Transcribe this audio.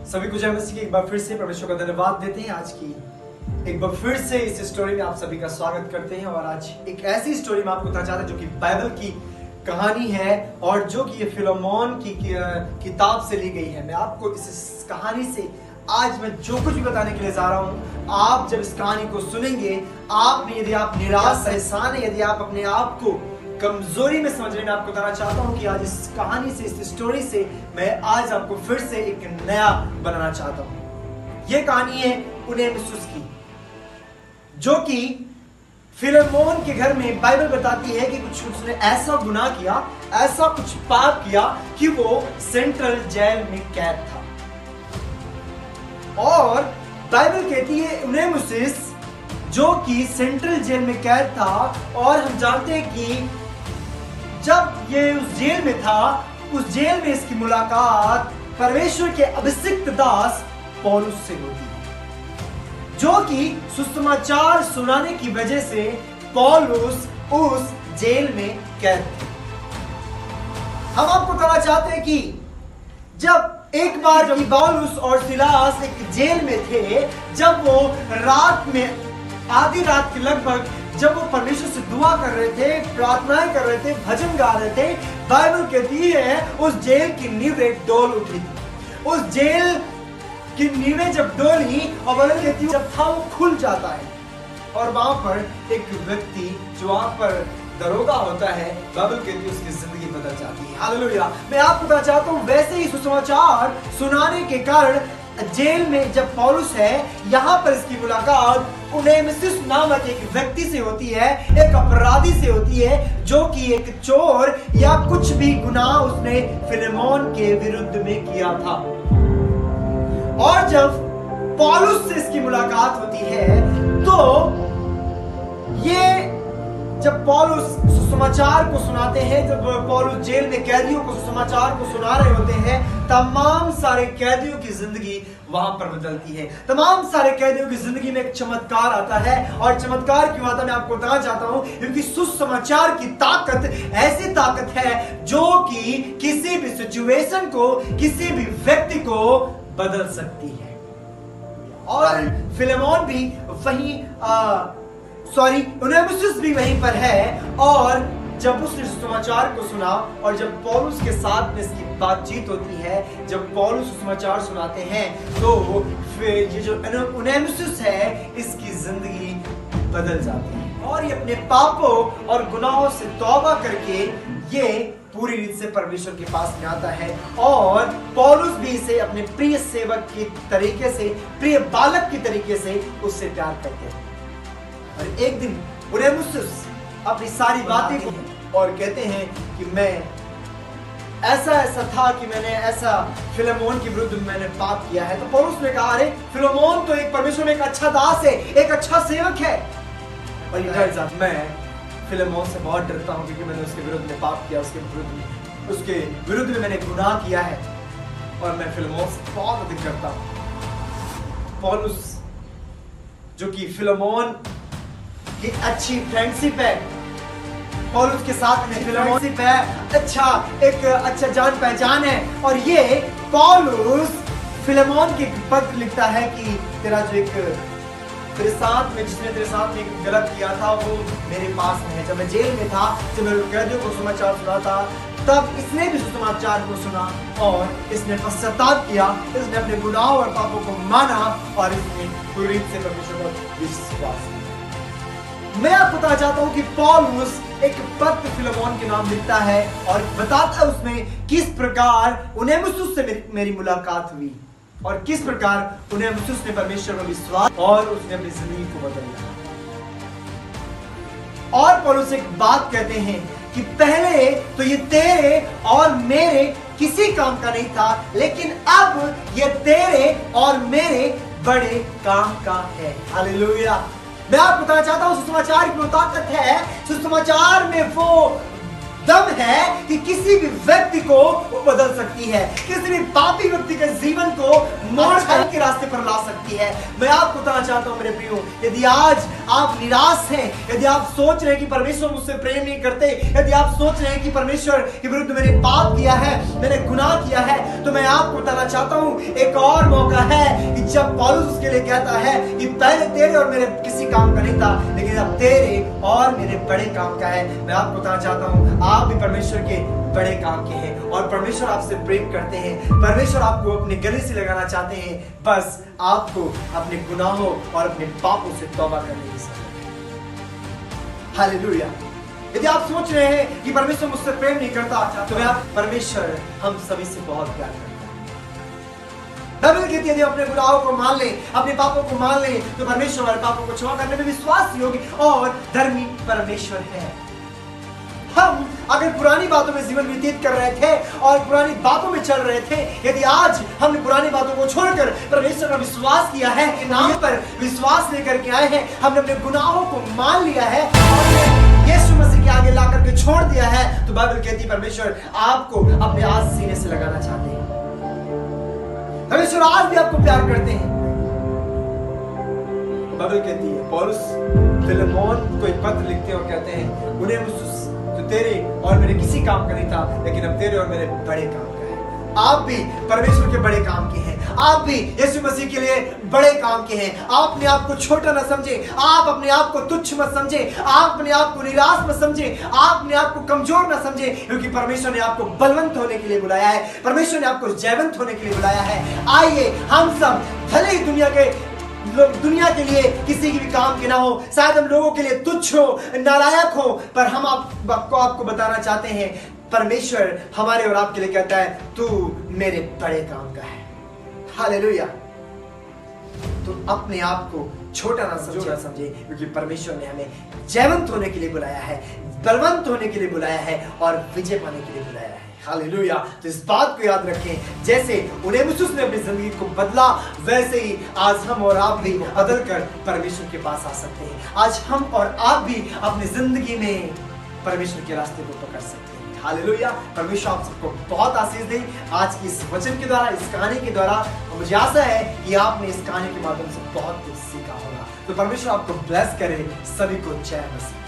सभी को जय मसीह की एक बार फिर से परमेश्वर का धन्यवाद देते हैं। आज की एक बार फिर से इस स्टोरी में आप सभी का स्वागत करते हैं और आज एक ऐसी स्टोरी में आपको बताना चाहते हैं जो कि बाइबल की कहानी है और जो कि ये फिलोमोन की किताब से ली गई है। मैं आपको इस कहानी से आज मैं जो कुछ भी बताने के लिए जा रहा हूँ, आप जब इस कहानी को सुनेंगे, यदि आप निराश परेशान है, यदि आप अपने आप को कमजोरी में समझने में आपको बताना चाहता हूं कि आज इस कहानी से, इस स्टोरी से मैं आज आपको फिर से एक नया बनाना चाहता हूं। यह कहानी है उनेमिसुस की, जो कि फिलेमोन के घर में बाइबल बताती है कि कुछ उसने ऐसा गुनाह किया, ऐसा कुछ पाप किया कि वो सेंट्रल जेल में कैद था। और बाइबल कहती है उनेमिसुस जो कि सेंट्रल जेल में कैद था, और हम जानते हैं कि जब ये उस जेल में था, उस जेल में इसकी मुलाकात परमेश्वर के अभिषिक्त दास पौलुस से होती है, जो कि सुसमाचार सुनाने की वजह से पौलुस उस जेल में कैद थे। हम आपको बताना चाहते हैं कि जब एक बार जब पौलुस और सिलास एक जेल में थे, जब वो रात में आधी रात के लगभग जब वो परमेश्वर से दुआ कर रहे थे, प्रार्थनाएं कर रहे थे, भजन गा रहे थे, बाइबल कहती है उस जेल की नींवें डोल उठी थी। उस जेल की नींवें जब डोली और बाइबल कहती है जब था वो खुल जाता है और वहां पर एक व्यक्ति जो वहां पर दरोगा होता है, बाइबल कहती है उसकी जिंदगी बदल जाती है। हालेलुया। मैं आपको बताना चाहता हूं वैसे ही सुसमाचार सुनाने के कारण जेल में जब पौलुस है, यहाँ पर इसकी मुलाकात उनेमिसुस नामक एक व्यक्ति से होती है, एक अपराधी से होती है, जो कि एक चोर या कुछ भी गुनाह उसने फिलेमोन के विरुद्ध में किया था। और जब पौलुस से इसकी मुलाकात होती है, तो ये जब पौलुस सुसमाचार को सुनाते हैं, जब पौलुस जेल में कैदियों को सुसमाचार को सुना रहे होते हैं, तमाम सारे कैदियों की जिंदगी वहां पर बदलती है। तमाम सारे कैदियों की जिंदगी में एक चमत्कार आता है। और चमत्कार क्यों आता है मैं आपको बताना चाहता हूं, क्योंकि सुसमाचार की ताकत ऐसी ताकत है जो कि किसी भी सिचुएशन को, किसी भी व्यक्ति को बदल सकती है। और फिलेमोन भी वहीं उनेमिसुस भी वहीं पर है। और जब उसने समाचार को सुना और जब पौलुस के साथ में इसकी बातचीत होती है, जब पौलुस समाचार सुनाते हैं, तो फिर ये जो उनेमिसुस है इसकी जिंदगी बदल जाती है और ये अपने पापों और गुनाहों से तौबा करके ये पूरी रीत से परमेश्वर के पास में आता है। और पौलुस भी इसे अपने प्रिय सेवक की तरीके से, प्रिय बालक की तरीके से उससे प्यार करते हैं। और एक दिन उनेमिसुस अपनी सारी बातें और कहते हैं कि मैं ऐसा था कि मैंने ऐसा फिलेमोन के विरुद्ध मैंने पाप किया है। तो पौलुस ने कहा, अरे फिलेमोन तो एक परमेश्वर में एक अच्छा दास है, एक अच्छा सेवक है। और ये डर जाता, मैं फिलेमोन से बहुत डरता हूं क्योंकि मैंने उसके विरुद्ध में पाप किया, उसके विरुद्ध में मैंने गुनाह किया है और मैं फिलेमोन से बहुत अधिक डरता हूं। पौलुस जो कि फिलेमोन की अच्छी फ्रेंडशिप है, पौलुस के साथ में फिलेमोनशिप है, एक अच्छा जान पहचान है। और ये पौलुस फिलेमोन के पत्र लिखता है कि तेरा जो एक जिसने तेरे साथ में गलत किया था वो मेरे पास में है। जब मैं जेल में था, जब मैं कैदियों को समाचार सुना था, तब इसने भी समाचार को सुना और इसने पश्चाताप किया, इसने अपने गुनाहों और पापों को माना और इसने पूरी रीत से परमेश्वर पर विश्वास किया। मैं आपको बताना चाहता हूं कि पौलुस एक पत्र फिलेमोन के नाम लिखता है और बताता है उसमें किस प्रकार उनेमिसुस से मेरी मुलाकात हुई और किस प्रकार उनेमिसुस ने परमेश्वर पर विश्वास और उसने अपनी जिंदगी को बदल दिया। और पौलुस एक बात कहते हैं कि पहले तो ये तेरे और मेरे किसी काम का नहीं था, लेकिन अब ये तेरे और मेरे बड़े काम का है। हालेलुया। मैं आपको बताना चाहता हूं सुसमाचार की वो ताकत है, सुसमाचार में वो दम है कि किसी भी व्यक्ति को वो बदल सकती है, किसी भी पापी व्यक्ति के जीवन को मोड़ के रास्ते पर ला सकती है। मैं आपको बताना चाहता हूं मेरे प्रियो, यदि आज आप निराश हैं, यदि आप सोच रहे हैं कि परमेश्वर मुझसे प्रेम नहीं करते, यदि आप सोच रहे हैं कि परमेश्वर के विरुद्ध मैंने पाप किया है, मैंने गुनाह किया है, तो मैं आपको बताना चाहता हूं एक और मौका है कि जब पौलुस उसके लिए कहता है कि पहले तेरे और मेरे किसी काम का नहीं था, लेकिन अब तेरे और मेरे बड़े काम का है। मैं आपको बताना चाहता हूं आप भी परमेश्वर के बड़े काम के हैं और परमेश्वर आपसे प्रेम करते हैं। परमेश्वर आपको अपने गले से लगाना चाहते हैं, बस आपको अपने गुनाहों और अपने पापों से तौबा करने की जरूरत है। हालेलुया। यदि आप सोच रहे हैं कि परमेश्वर मुझसे प्रेम नहीं करता, तो मैं परमेश्वर हम सभी से बहुत प्यार करता है। बाइबल कहती है यदि अपने गुनाहों को मान लें, अपने पापों को मान लें, तो परमेश्वर हमारे पापों को क्षमा करने में विश्वास योग्य और धर्मी परमेश्वर है। हम अगर पुरानी बातों में जीवन व्यतीत कर रहे थे और पुरानी बातों में चल रहे थे, यदि आज हमने पुरानी बातों को छोड़कर परमेश्वर का विश्वास किया है, नाम पर विश्वास लेकर के आए हैं, हमने अपने गुनाहों को मान लिया है और यीशु मसीह के आगे ला करके छोड़ दिया है, तो बाइबल कहती है परमेश्वर आपको अपने आज सीने से लगाना चाहते हैं। परमेश्वर आज भी आपको प्यार करते हैं। बाइबल कहती है पौलुस फिलेमोन को एक पत्र लिखते हैं और कहते हैं उनेमुस जो तेरे और मेरे किसी काम का नहीं था, लेकिन अब तेरे और मेरे बड़े काम का है। आप भी परमेश्वर के बड़े काम के हैं, आप भी यीशु मसीह के लिए बड़े काम के हैं। आप अपने आप को छोटा न समझे, आप अपने आप को तुच्छ मत समझे, आप अपने आप को निराश मत समझे, आप अपने आप को कमजोर न समझे, क्योंकि परमेश्वर ने आपको बलवंत होने के लिए बुलाया है, परमेश्वर ने आपको जयवंत होने के लिए बुलाया है। आइए हम सब भले ही दुनिया के लिए किसी के भी काम के ना हो, शायद हम लोगों के लिए तुच्छ हो, नालायक हो, पर हम आपको बताना चाहते हैं परमेश्वर हमारे और आपके लिए कहता है तू मेरे बड़े काम का है। हालेलुया। तो अपने आप को छोटा ना समझे, क्योंकि परमेश्वर ने हमें जयवंत होने के लिए बुलाया है, बलवंत होने के लिए बुलाया है और विजय पाने के लिए बुलाया है। हालेलुया। तो इस बात को याद रखें, जैसे उनेमुस ने अपनी जिंदगी को बदला, वैसे ही आज हम और आप भी बदलकर परमेश्वर के पास आ सकते हैं। आज हम और आप भी अपनी जिंदगी में परमेश्वर के रास्ते को पकड़ सकते हैं। हालेलुया। परमेश्वर आप सबको बहुत आशीष दे आज की इस वचन के द्वारा, इस कहानी के द्वारा। मुझे आशा है कि आपने इस कहानी के माध्यम से बहुत कुछ सीखा होगा। तो परमेश्वर आपको ब्लेस करे। सभी को जय मसीह।